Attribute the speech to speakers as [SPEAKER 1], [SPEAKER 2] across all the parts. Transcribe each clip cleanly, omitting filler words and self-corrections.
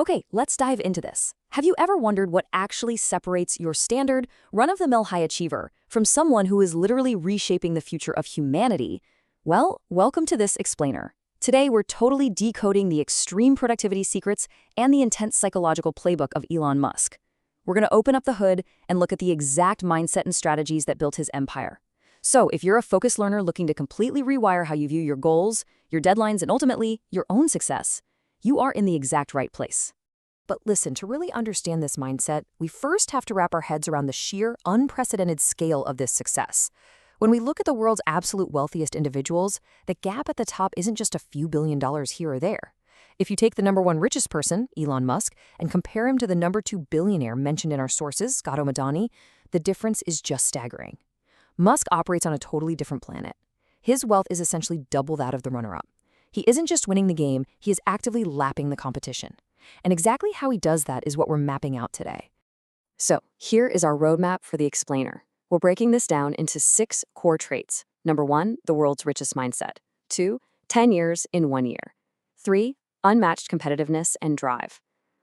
[SPEAKER 1] Okay, let's dive into this. Have you ever wondered what actually separates your standard, run-of-the-mill high achiever from someone who is literally reshaping the future of humanity? Well, welcome to this explainer. Today, we're totally decoding the extreme productivity secrets and the intense psychological playbook of Elon Musk. We're going to open up the hood and look at the exact mindset and strategies that built his empire. So, if you're a focused learner looking to completely rewire how you view your goals, your deadlines, and ultimately, your own success, you are in the exact right place. But listen, to really understand this mindset, we first have to wrap our heads around the sheer, unprecedented scale of this success. When we look at the world's absolute wealthiest individuals, the gap at the top isn't just a few $billion here or there. If you take the number one richest person, Elon Musk, and compare him to the number two billionaire mentioned in our sources, Scott Madani, the difference is just staggering. Musk operates on a totally different planet. His wealth is essentially double that of the runner-up. He isn't just winning the game, he is actively lapping the competition. And exactly how he does that is what we're mapping out today. So, here is our roadmap for the explainer. We're breaking this down into 6 core traits. Number 1, the world's richest mindset. 2, 10 years in 1 year. 3, unmatched competitiveness and drive.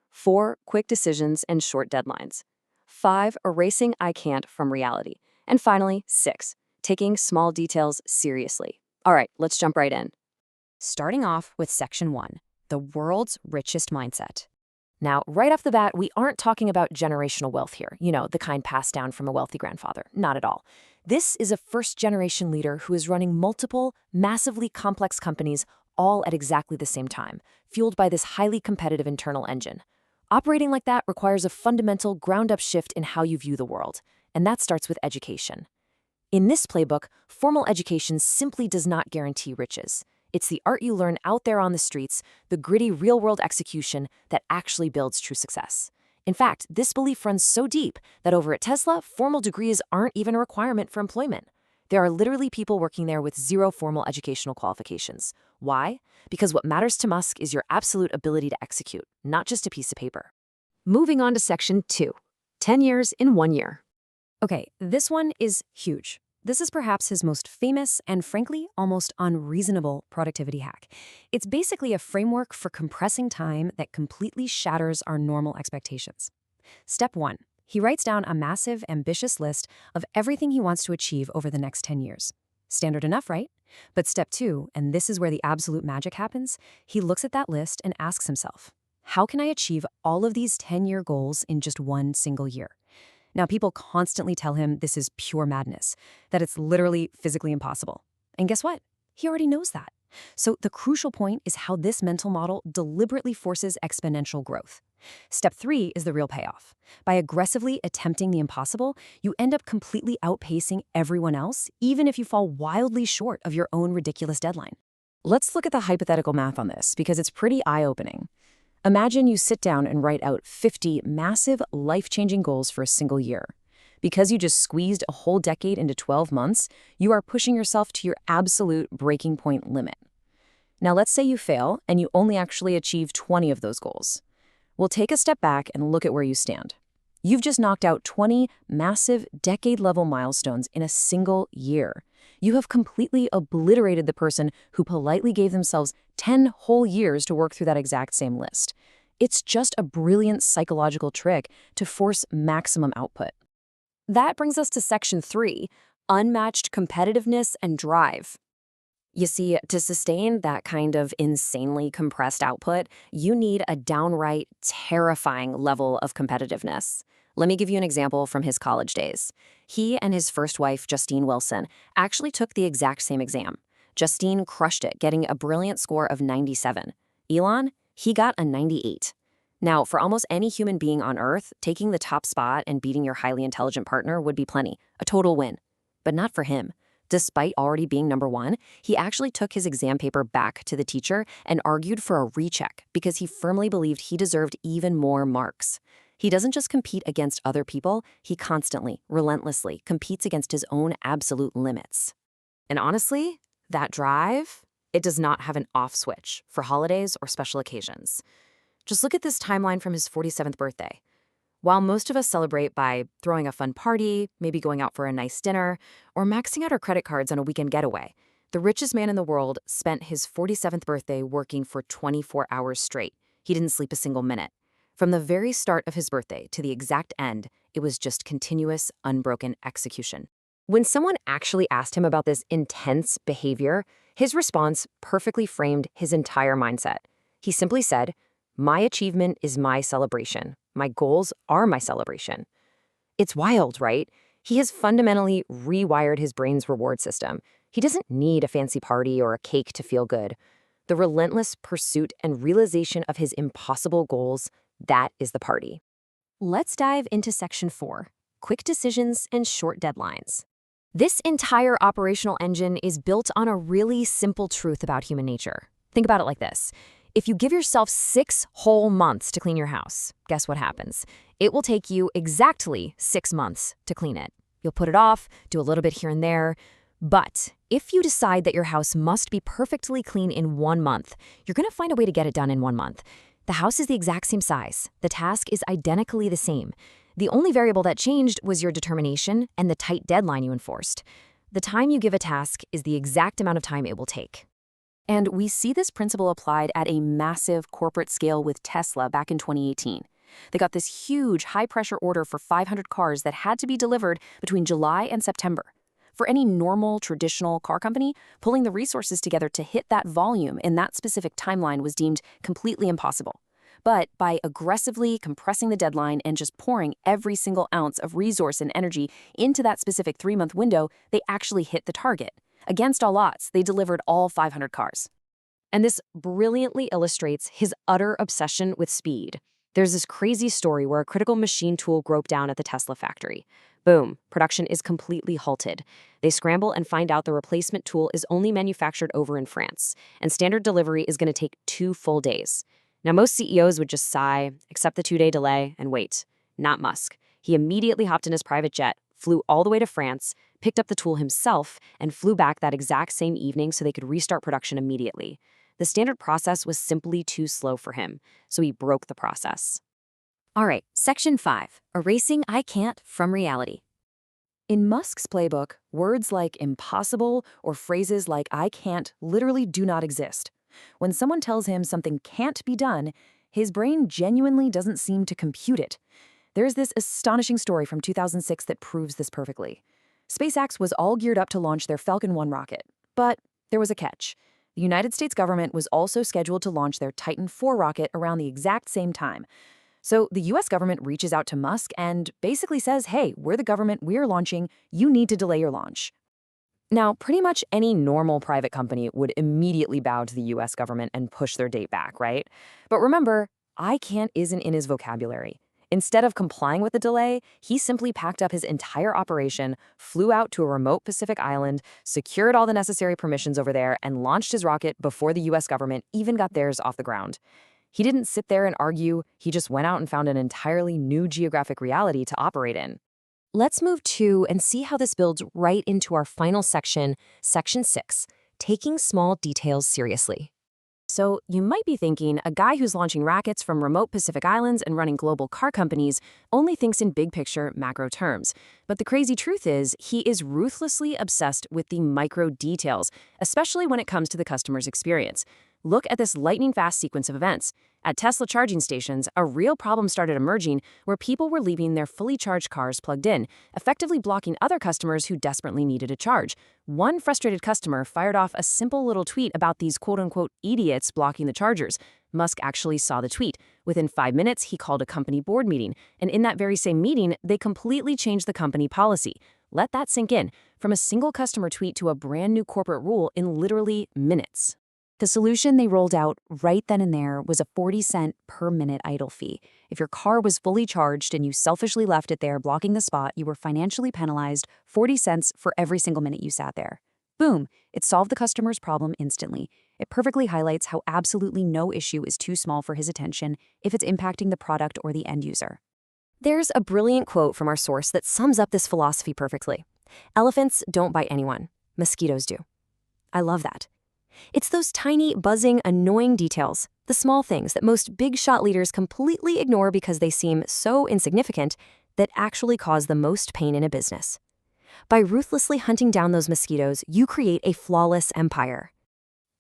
[SPEAKER 1] 4, quick decisions and short deadlines. 5, erasing I can't from reality. And finally, 6, taking small details seriously. All right, let's jump right in. Starting off with Section 1, the world's richest mindset. Now, right off the bat, we aren't talking about generational wealth here, the kind passed down from a wealthy grandfather. Not at all. This is a first-generation leader who is running multiple, massively complex companies all at exactly the same time, fueled by this highly competitive internal engine. Operating like that requires a fundamental, ground-up shift in how you view the world, and that starts with education. In this playbook, formal education simply does not guarantee riches. It's the art you learn out there on the streets, the gritty real-world execution that actually builds true success. In fact, this belief runs so deep that over at Tesla, formal degrees aren't even a requirement for employment. There are literally people working there with zero formal educational qualifications. Why? Because what matters to Musk is your absolute ability to execute, not just a piece of paper. Moving on to Section 2, 10 years in 1 year. Okay, this one is huge. This is perhaps his most famous and, frankly, almost unreasonable productivity hack. It's basically a framework for compressing time that completely shatters our normal expectations. Step 1. He writes down a massive, ambitious list of everything he wants to achieve over the next 10 years. Standard enough, right? But Step 2, and this is where the absolute magic happens, he looks at that list and asks himself, how can I achieve all of these 10-year goals in just one single year? Now, people constantly tell him this is pure madness, that it's literally physically impossible. And guess what? He already knows that. So the crucial point is how this mental model deliberately forces exponential growth. Step 3 is the real payoff. By aggressively attempting the impossible, you end up completely outpacing everyone else, even if you fall wildly short of your own ridiculous deadline. Let's look at the hypothetical math on this, because it's pretty eye-opening. Imagine you sit down and write out 50 massive, life-changing goals for a single year. Because you just squeezed a whole decade into 12 months, you are pushing yourself to your absolute breaking point limit. Now, let's say you fail and you only actually achieve 20 of those goals. We'll take a step back and look at where you stand. You've just knocked out 20 massive, decade-level milestones in a single year. You have completely obliterated the person who politely gave themselves 10 whole years to work through that exact same list. It's just a brilliant psychological trick to force maximum output. That brings us to Section 3, unmatched competitiveness and drive. You see, to sustain that kind of insanely compressed output, you need a downright terrifying level of competitiveness. Let me give you an example from his college days. He and his first wife, Justine Wilson, actually took the exact same exam. Justine crushed it, getting a brilliant score of 97. Elon, he got a 98. Now, for almost any human being on Earth, taking the top spot and beating your highly intelligent partner would be plenty, a total win. But not for him. Despite already being number 1, he actually took his exam paper back to the teacher and argued for a recheck because he firmly believed he deserved even more marks. He doesn't just compete against other people, he constantly, relentlessly competes against his own absolute limits. And honestly, that drive, it does not have an off switch for holidays or special occasions. Just look at this timeline from his 47th birthday. While most of us celebrate by throwing a fun party, maybe going out for a nice dinner, or maxing out our credit cards on a weekend getaway, the richest man in the world spent his 47th birthday working for 24 hours straight. He didn't sleep a single minute. From the very start of his birthday to the exact end, it was just continuous, unbroken execution. When someone actually asked him about this intense behavior, his response perfectly framed his entire mindset. He simply said, "My achievement is my celebration. My goals are my celebration." It's wild, right? He has fundamentally rewired his brain's reward system. He doesn't need a fancy party or a cake to feel good. The relentless pursuit and realization of his impossible goals, that is the party. Let's dive into Section 4, Quick Decisions and Short Deadlines. This entire operational engine is built on a really simple truth about human nature. Think about it like this. If you give yourself 6 whole months to clean your house, guess what happens? It will take you exactly 6 months to clean it. You'll put it off, do a little bit here and there. But if you decide that your house must be perfectly clean in 1 month, you're going to find a way to get it done in 1 month. The house is the exact same size. The task is identically the same. The only variable that changed was your determination and the tight deadline you enforced. The time you give a task is the exact amount of time it will take. And we see this principle applied at a massive corporate scale with Tesla back in 2018. They got this huge high-pressure order for 500 cars that had to be delivered between July and September. For any normal, traditional car company, pulling the resources together to hit that volume in that specific timeline was deemed completely impossible. But by aggressively compressing the deadline and just pouring every single ounce of resource and energy into that specific 3-month window, they actually hit the target. Against all odds, they delivered all 500 cars. And this brilliantly illustrates his utter obsession with speed. There's this crazy story where a critical machine tool broke down at the Tesla factory. Boom, production is completely halted. They scramble and find out the replacement tool is only manufactured over in France, and standard delivery is going to take 2 full days. Now, most CEOs would just sigh, accept the 2-day delay, and wait. Not Musk. He immediately hopped in his private jet, flew all the way to France, picked up the tool himself, and flew back that exact same evening so they could restart production immediately. The standard process was simply too slow for him, so he broke the process. All right, Section 5, Erasing I Can't from Reality. In Musk's playbook, words like impossible or phrases like I can't literally do not exist. When someone tells him something can't be done, his brain genuinely doesn't seem to compute it. There's this astonishing story from 2006 that proves this perfectly. SpaceX was all geared up to launch their Falcon 1 rocket, but there was a catch. The United States government was also scheduled to launch their Titan 4 rocket around the exact same time. So the US government reaches out to Musk and basically says, hey, we're the government, we're launching, you need to delay your launch. Now, pretty much any normal private company would immediately bow to the US government and push their date back, right? But remember, I can't isn't in his vocabulary. Instead of complying with the delay, he simply packed up his entire operation, flew out to a remote Pacific island, secured all the necessary permissions over there, and launched his rocket before the US government even got theirs off the ground. He didn't sit there and argue, he just went out and found an entirely new geographic reality to operate in. Let's move to and see how this builds right into our final section, Section 6, Taking Small Details Seriously. So you might be thinking, a guy who's launching rockets from remote Pacific islands and running global car companies only thinks in big picture, macro terms. But the crazy truth is, he is ruthlessly obsessed with the micro details, especially when it comes to the customer's experience. Look at this lightning-fast sequence of events. At Tesla charging stations, a real problem started emerging where people were leaving their fully charged cars plugged in, effectively blocking other customers who desperately needed a charge. One frustrated customer fired off a simple little tweet about these quote-unquote idiots blocking the chargers. Musk actually saw the tweet. Within 5 minutes, he called a company board meeting, and in that very same meeting, they completely changed the company policy. Let that sink in, from a single customer tweet to a brand new corporate rule in literally minutes. The solution they rolled out right then and there was a 40-cent per minute idle fee. If your car was fully charged and you selfishly left it there blocking the spot, you were financially penalized 40 cents for every single minute you sat there. Boom, it solved the customer's problem instantly. It perfectly highlights how absolutely no issue is too small for his attention if it's impacting the product or the end user. There's a brilliant quote from our source that sums up this philosophy perfectly. Elephants don't bite anyone. Mosquitoes do. I love that. It's those tiny, buzzing, annoying details, the small things that most big shot leaders completely ignore because they seem so insignificant, that actually cause the most pain in a business. By ruthlessly hunting down those mosquitoes, you create a flawless empire.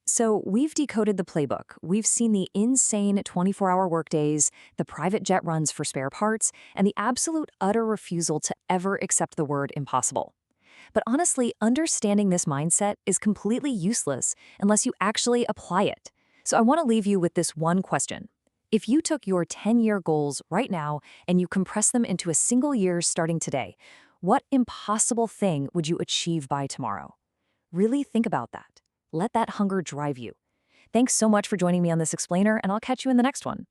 [SPEAKER 1] So we've decoded the playbook. We've seen the insane 24-hour workdays, the private jet runs for spare parts, and the absolute utter refusal to ever accept the word impossible. But honestly, understanding this mindset is completely useless unless you actually apply it. So I want to leave you with this one question. If you took your 10-year goals right now and you compress them into a single year starting today, what impossible thing would you achieve by tomorrow? Really think about that. Let that hunger drive you. Thanks so much for joining me on this explainer, and I'll catch you in the next one.